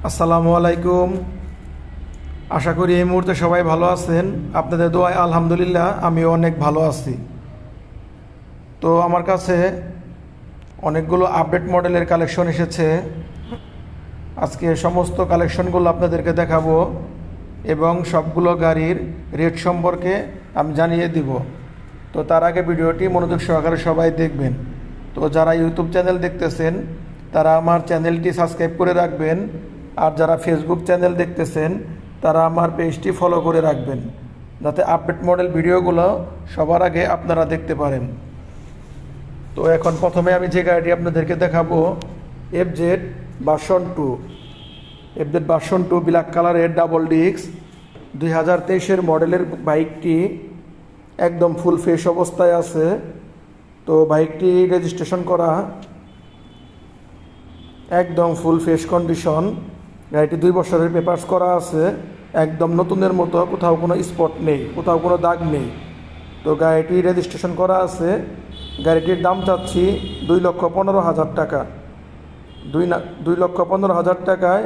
আসসালামু আলাইকুম। আশা করি এই মুহূর্তে সবাই ভালো আছেন। আপনাদের দোয়ায় আলহামদুলিল্লাহ আমিও অনেক ভালো আছি। তো আমার কাছে অনেকগুলো আপডেট মডেলের কালেকশন এসেছে। আজকে সমস্ত কালেকশনগুলো আপনাদেরকে দেখাবো এবং সবগুলো গাড়ির রেট সম্পর্কে আমি জানিয়ে দিব। তো তার আগে ভিডিওটি মনোযোগ সহকারে সবাই দেখবেন। তো যারা ইউটিউব চ্যানেল দেখতেছেন তারা আমার চ্যানেলটি সাবস্ক্রাইব করে রাখবেন, আর যারা ফেসবুক চ্যানেল দেখতেছেন তারা আমার পেজটি ফলো করে রাখবেন, যাতে আপডেট মডেল ভিডিওগুলো সবার আগে আপনারা দেখতে পারেন। তো এখন প্রথমে আমি যে গাড়িটি আপনাদেরকে দেখাবো FZ version 2। FZ version 2 black কালারের ডাবল ডিস্ক 2023-এর মডেলের বাইকটি একদম ফুল ফ্রেশ অবস্থায় আছে। তো বাইকটি রেজিস্ট্রেশন করা, একদম ফুল ফ্রেশ কন্ডিশন। গাড়িটি 2 বছরের পেপারস করা আছে, একদম নতুনের মতো, কোথাও কোনো স্পট নেই, কোথাও কোনো দাগ নেই। তো গাড়িটি রেজিস্ট্রেশন করা আছে। গাড়িটির দাম চাচ্ছি 2,15,000 টাকা। 2,15,000 টাকায়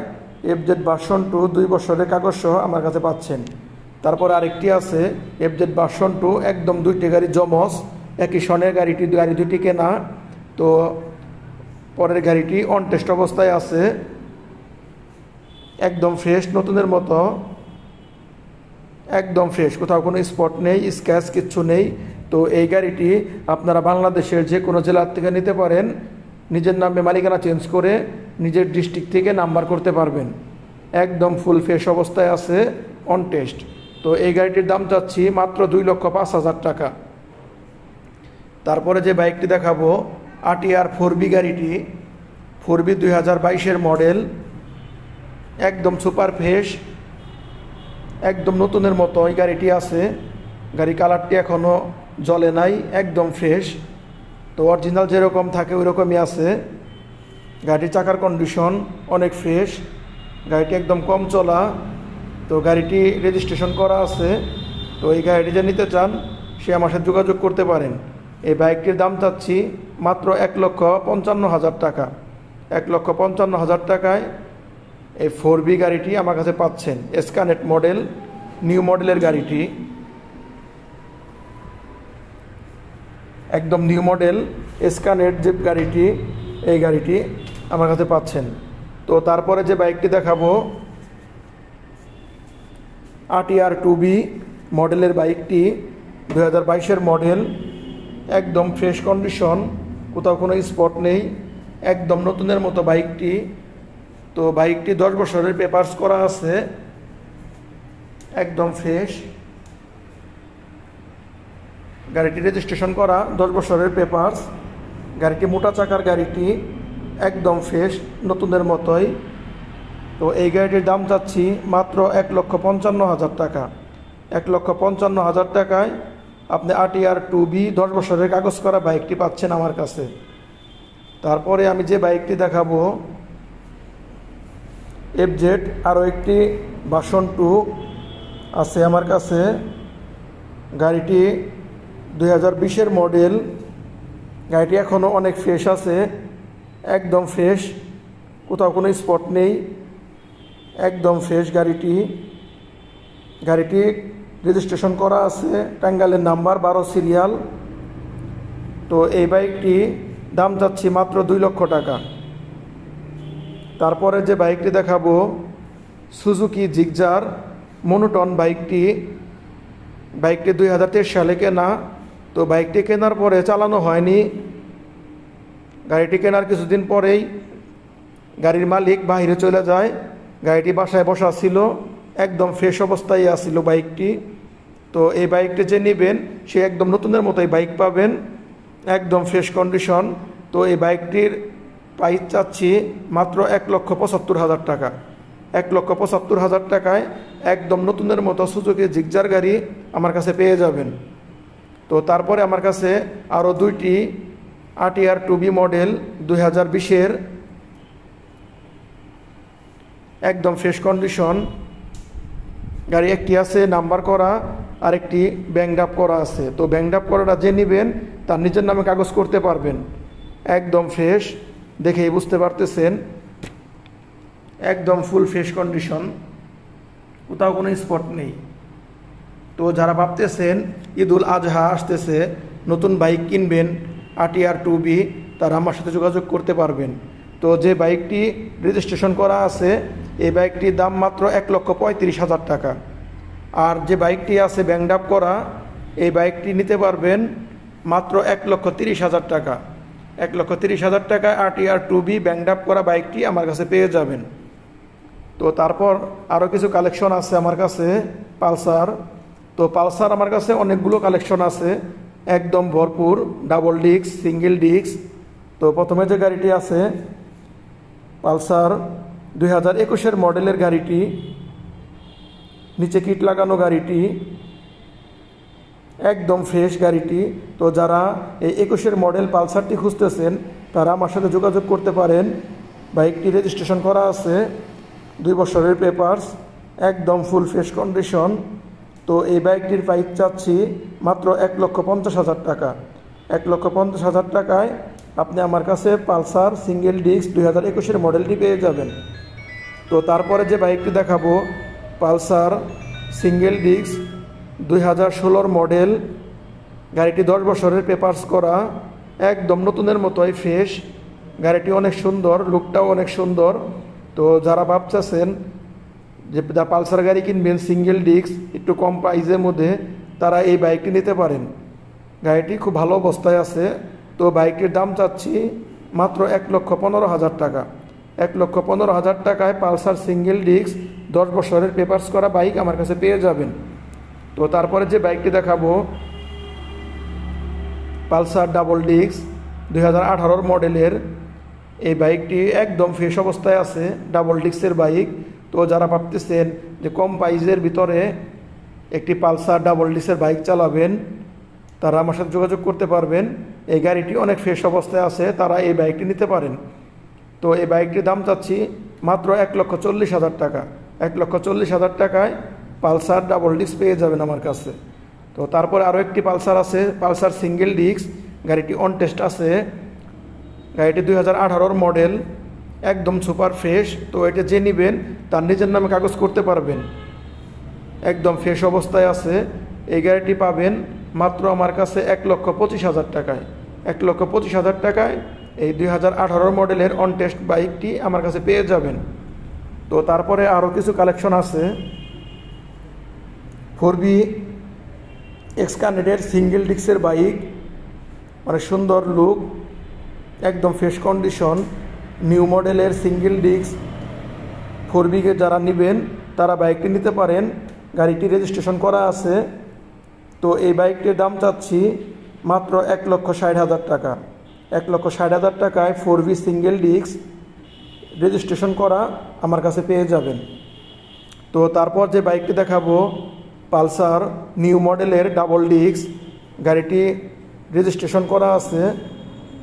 এফজেড ভার্সন 2 2 বছরের কাগজ সহ আমার কাছে পাচ্ছেন। তারপর আরেকটি আছে এফজেড ভার্সন 2, একদম দুইটি গাড়ি জমস, একই সনের গাড়ি দুটি কেনা। তো পরের গাড়িটি অন টেস্ট অবস্থায় আছে, একদম ফ্রেশ নতুনের মতো, একদম ফ্রেশ, কোথাও কোনো স্পট নেই, স্ক্র্যাচ কিচ্ছু নেই। তো এই গাড়িটি আপনারা বাংলাদেশের যে কোনো জেলার থেকে নিতে পারেন, নিজের নামে মালিকানা চেঞ্জ করে নিজের ডিস্ট্রিক্ট থেকে নাম্বার করতে পারবেন। একদম ফুল ফ্রেশ অবস্থায় আছে, অন টেস্ট। তো এই গাড়িটির দাম চাচ্ছি মাত্র 2,05,000 টাকা। তারপরে যে বাইকটি দেখাবো আরটিআর 4B গাড়িটি, 4B 2022-এর মডেল, একদম সুপার ফ্রেশ, একদম নতুনের মতো এই গাড়িটি আছে। গাড়ি কালারটি এখনও জ্বলে নাই, একদম ফ্রেশ। তো অরিজিনাল যেরকম থাকে ওই রকমই আছে। গাড়ির চাকার কন্ডিশন অনেক ফ্রেশ, গাড়িটি একদম কম চলা। তো গাড়িটি রেজিস্ট্রেশন করা আছে। তো এই গাড়িটি যে নিতে চান সে আমার সাথে যোগাযোগ করতে পারেন। এই বাইকটির দাম চাচ্ছি মাত্র 1,55,000 টাকা। 1,55,000 টাকায় এই 4B গাড়িটি আমার কাছে পাচ্ছেন। এসকানেট মডেল, নিউ মডেলের গাড়িটি, একদম নিউ মডেল এসকানেট যে গাড়িটি, এই গাড়িটি আমার কাছে পাচ্ছেন। তো তারপরে যে বাইকটি দেখাবো আরটিআর 2B মডেলের বাইকটি, 2022-এর মডেল, একদম ফ্রেশ কন্ডিশন, কোথাও কোনো স্পট নেই, একদম নতুনের মতো বাইকটি। তো বাইকটি 10 বছরের পেপারস করা আছে, একদম ফ্রেশ। গাড়িটি রেজিস্ট্রেশন করা, 10 বছরের পেপারস। গাড়িটি মোটা চাকার গাড়িটি, একদম ফ্রেশ নতুনের মতোই। তো এই গাড়িটির দাম চাচ্ছি মাত্র 1,55,000 টাকা। 1,55,000 টাকায় আপনি আরটিআর 2B 10 বছরের কাগজ করা বাইকটি পাচ্ছেন আমার কাছে। তারপরে আমি যে বাইকটি দেখাবো এফজেড আরও একটি ভার্সন 2 আছে আমার কাছে। গাড়িটি 2020-এর মডেল। গাড়িটি এখনও অনেক ফ্রেশ আছে, একদম ফ্রেশ, কোথাও কোনো স্পট নেই, একদম ফ্রেশ গাড়িটি। গাড়িটি রেজিস্ট্রেশন করা আছে, টাঙ্গাইলের নাম্বার 12 সিরিয়াল। তো এই বাইকটি দাম যাচ্ছে মাত্র 2 লক্ষ টাকা। তারপরে যে বাইকটি দেখাবো সুজুকি জিগজার মনোটন বাইকটি। বাইকটি 2023 সালে কেনা। তো বাইকটি কেনার পরে চালানো হয়নি। গাড়িটি কেনার কিছুদিন পরেই গাড়ির মালিক বাইরে চলে যায়। গাড়িটি বাসায় বসা ছিল, একদম ফ্রেশ অবস্থায় আসছিল বাইকটি। তো এই বাইকটি যে নেবেন সে একদম নতুনের মতোই বাইক পাবেন, একদম ফ্রেশ কন্ডিশন। তো এই বাইকটির প্রাইস চাচ্ছি মাত্র 1,75,000 টাকা। 1,75,000 টাকায় একদম নতুনের মতো সুজুকি জিগজার গাড়ি আমার কাছে পেয়ে যাবেন। তো তারপরে আমার কাছে আরও 2টি আরটিআর 2B মডেল 2020-এর, একদম ফ্রেশ কন্ডিশন গাড়ি। একটি আছে নাম্বার করা, আরেকটি ব্যাংক আপ করা আছে। তো ব্যাংক আপ করাটা যে নেবেন তার নিজের নামে কাগজ করতে পারবেন, একদম ফ্রেশ, দেখেই বুঝতে পারতেছেন। একদম ফুল ফ্রেশ কন্ডিশন, কোথাও কোনো স্পট নেই। তো যারা ভাবতেছেন ঈদুল আজহা আসতেছে, নতুন বাইক কিনবেন RTR 2B, তারা আমার সাথে যোগাযোগ করতে পারবেন। তো যে বাইকটি রেজিস্ট্রেশন করা আছে এই বাইকটির দাম মাত্র 1,35,000 টাকা। আর যে বাইকটি আছে ব্যাংডাপ করা এই বাইকটি নিতে পারবেন মাত্র 1,30,000 টাকা। 1,30,000 টাকায় RTR 2B ব্যাংডাপ করা বাইকটি আমার কাছে পেয়ে যাবেন। তো তারপর আরও কিছু কালেকশন আছে আমার কাছে পালসার। তো পালসার আমার কাছে অনেকগুলো কালেকশন আছে, একদম ভরপুর, ডাবল ডিস্ক, সিঙ্গেল ডিস্ক। তো প্রথমে যে গাড়িটি আছে পালসার 2021-এর মডেলের গাড়িটি, নিচে কিট লাগানো গাড়িটি, একদম ফ্রেশ গাড়িটি। তো যারা এই 21-এর মডেল পালসারটি খুঁজতেছেন তারা আমার সাথে যোগাযোগ করতে পারেন। বাইকটি রেজিস্ট্রেশন করা আছে, 2 বছরের পেপারস, একদম ফুল ফ্রেশ কন্ডিশন। তো এই বাইকটির প্রাইস চাচ্ছি মাত্র 1,50,000 টাকা। 1,50,000 টাকায় আপনি আমার কাছে পালসার সিঙ্গেল ডিস্ক 2021-এর মডেলটি পেয়ে যাবেন। তো তারপরে যে বাইকটি দেখাবো পালসার সিঙ্গেল ডিস্ক 2016-র মডেল, গাড়িটি 10 বছরের পেপারস করা, একদম নতুনের মতোই ফ্রেশ। গাড়িটি অনেক সুন্দর, লুকটাও অনেক সুন্দর। তো যারা ভাবতেছেন যে পালসার গাড়ি কিনবেন সিঙ্গেল ডিস্ক একটু কম প্রাইসের মধ্যে, তারা এই বাইকটি নিতে পারেন। গাড়িটি খুব ভালো অবস্থায় আছে। তো বাইকটির দাম চাচ্ছি মাত্র 1,15,000 টাকা। 1,15,000 টাকায় পালসার সিঙ্গেল ডিস্ক 10 বছরের পেপারস করা বাইক আমার কাছে পেয়ে যাবেন। তো তারপরে যে বাইকটি দেখাবো পালসার ডাবল ডিস্ক 2018-র মডেলের, এই বাইকটি একদম ফ্রেশ অবস্থায় আছে, ডাবল ডিস্কের বাইক। তো যারা ভাবতেছেন যে কম প্রাইসের ভিতরে একটি পালসার ডাবল ডিস্কের বাইক চালাবেন তারা আমার সাথে যোগাযোগ করতে পারবেন। এই গাড়িটি অনেক ফ্রেশ অবস্থায় আছে, তারা এই বাইকটি নিতে পারেন। তো এই বাইকটির দাম চাচ্ছি মাত্র 1,40,000 টাকা। 1,40,000 টাকায় পালসার ডাবল ডিস্ক পেয়ে যাবেন আমার কাছে। তো তারপরে আরও একটি পালসার আছে, পালসার সিঙ্গেল ডিস্ক, গাড়িটি অন টেস্ট আছে। গাড়িটি 2018-র মডেল, একদম সুপার ফ্রেশ। তো এটা যে নেবেন তার নিজের নামে কাগজ করতে পারবেন, একদম ফ্রেশ অবস্থায় আছে। এই গাড়িটি পাবেন মাত্র আমার কাছে 1,25,000 টাকায়। 1,25,000 টাকায় এই 2018 মডেলের অন টেস্ট বাইকটি আমার কাছে পেয়ে যাবেন। তো তারপরে আরও কিছু কালেকশন আছে, 4B এক্সকানেটের সিঙ্গেল ডিস্কের বাইক, অনেক সুন্দর লুক, একদম ফ্রেশ কন্ডিশন, নিউ মডেলের সিঙ্গেল ডিস্ক 4B-কে যারা নেবেন তারা বাইকটি নিতে পারেন। গাড়িটি রেজিস্ট্রেশন করা আছে। তো এই বাইকটির দাম চাচ্ছি মাত্র 1,60,000 টাকা। 1,60,000 টাকায় 4B সিঙ্গেল ডিস্ক রেজিস্ট্রেশন করা আমার কাছে পেয়ে যাবেন। তো তারপর যে বাইকটি দেখাবো পালসার নিউ মডেলের ডাবল ডিস্ক, গাড়িটি রেজিস্ট্রেশন করা আছে।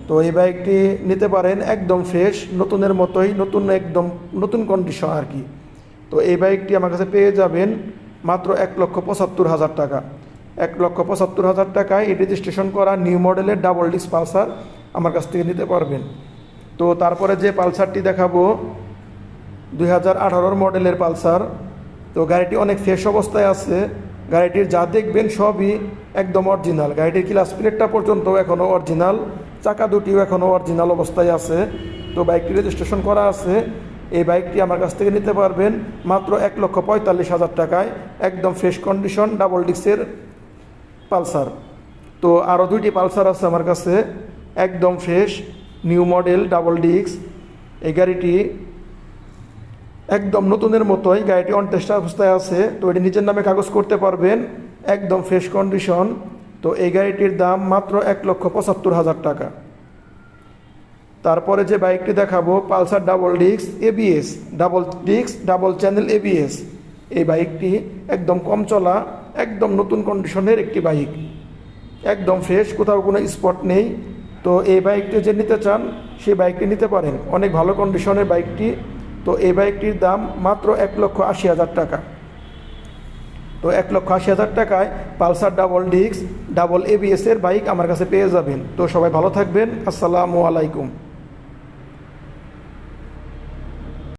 তো এই বাইকটি নিতে পারেন, একদম ফ্রেশ, নতুনের মতোই, নতুন, একদম নতুন কন্ডিশন আর কি। তো এই বাইকটি আমার কাছে পেয়ে যাবেন মাত্র 1,75,000 টাকা। 1,75,000 টাকায় এই রেজিস্ট্রেশন করা নিউ মডেলের ডাবল ডিস্ক পালসার আমার কাছ থেকে নিতে পারবেন। তো তারপরে যে পালসারটি দেখাবো 2018-র মডেলের পালসার। তো গাড়িটি অনেক ফ্রেশ অবস্থায় আছে, গাড়িটির যা দেখবেন সবই একদম অরিজিনাল। গাড়িটির ক্লাস প্লেটটা পর্যন্ত এখনও অরিজিনাল, চাকা দুটিও এখনও অরিজিনাল অবস্থায় আছে। তো বাইকটি রেজিস্ট্রেশন করা আছে। এই বাইকটি আমার কাছ থেকে নিতে পারবেন মাত্র 1,45,000 টাকায়, একদম ফ্রেশ কন্ডিশন ডাবল ডিস্কের পালসার। তো আরও 2টি পালসার আছে আমার কাছে, একদম fresh new model double disc. এই গাড়িটি একদম নতুনের মতোই, গাড়িটি অন টেস্ট অবস্থায় আছে। তো এটি নিজের নামে কাগজ করতে পারবেন, একদম ফ্রেশ কন্ডিশন। তো এই গাড়িটির দাম মাত্র 1,75,000 টাকা। তারপরে যে বাইকটি দেখাবো Pulsar double disk ABS, double disc double channel ABS। এই বাইকটি একদম কম চলা, একদম নতুন কন্ডিশনের একটি বাইক, একদম ফ্রেশ, কোথাও কোনো স্পট নেই। তো এই বাইকটি যে নিতে চান সেই বাইকটি নিতে পারেন, অনেক ভালো কন্ডিশনের বাইকটি। তো এই বাইকটির দাম মাত্র 1,80,000 টাকা। তো 1,80,000 টাকায় পালসার ডাবল ডিস্ক ডাবল ABS-এর বাইক আমার কাছে পেয়ে যাবেন। তো সবাই ভালো থাকবেন, আসসালামু আলাইকুম।